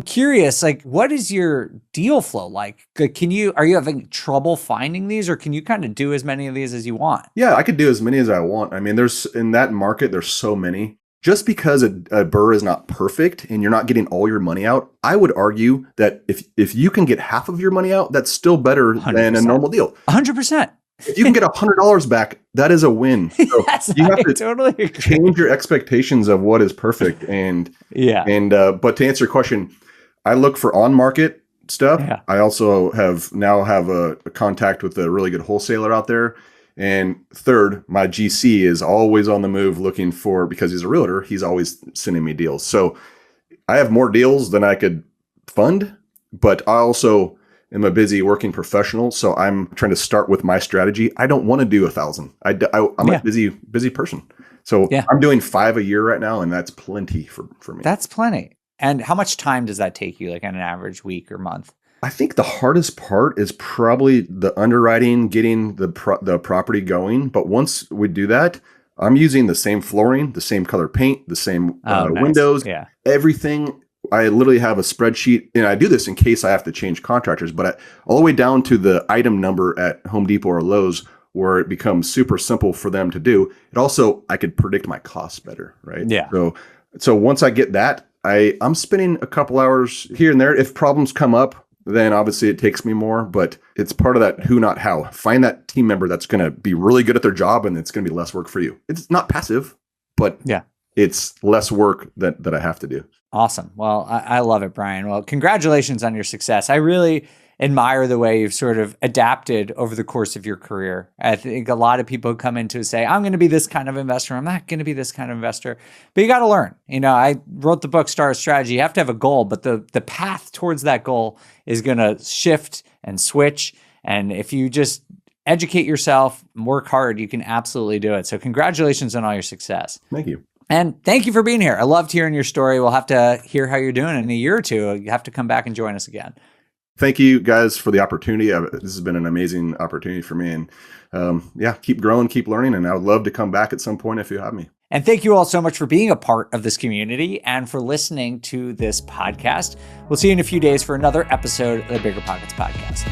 Curious, like, what is your deal flow like? Are you having trouble finding these, or can you kind of do as many of these as you want? Yeah, I could do as many as I want. I mean, there's in that market, there's so many. Just because a burr is not perfect and you're not getting all your money out, I would argue that if you can get half of your money out, that's still better than a 100%. normal deal. 100%. If you can get $100 back, that is a win. So Yes, you have I to totally agree. change your expectations of what is perfect. Yeah. But to answer your question, I look for on market stuff. Yeah. I also have a contact with a really good wholesaler out there. And third, my GC is always on the move looking for, because he's a realtor, he's always sending me deals. So I have more deals than I could fund, but I also am a busy working professional. So I'm trying to start with my strategy. I don't want to do 1,000. I'm a busy person. So I'm doing 5 a year right now, and that's plenty for me. That's plenty. And how much time does that take you, like on an average week or month? I think the hardest part is probably the underwriting, getting the property going. But once we do that, I'm using the same flooring, the same color paint, the same windows, everything. I literally have a spreadsheet, and I do this in case I have to change contractors, but all the way down to the item number at Home Depot or Lowe's, where it becomes super simple for them to do. It also, I could predict my costs better, right? Yeah. So once I get that, I'm spending a couple hours here and there. If problems come up, then obviously it takes me more, but it's part of that who, not how. Find that team member that's going to be really good at their job, and it's going to be less work for you. It's not passive, but it's less work that I have to do. Awesome. Well, I love it, Brian. Well, congratulations on your success. I really admire the way you've sort of adapted over the course of your career. I think a lot of people come into say, I'm going to be this kind of investor. I'm not going to be this kind of investor, but you got to learn. I wrote the book, Start a Strategy. You have to have a goal, but the path towards that goal is going to shift and switch. And if you just educate yourself and work hard, you can absolutely do it. So congratulations on all your success. Thank you. And thank you for being here. I loved hearing your story. We'll have to hear how you're doing in a year or two. You have to come back and join us again. Thank you guys for the opportunity. This has been an amazing opportunity for me. And keep growing, keep learning. And I would love to come back at some point if you have me. And thank you all so much for being a part of this community and for listening to this podcast. We'll see you in a few days for another episode of the Bigger Pockets Podcast.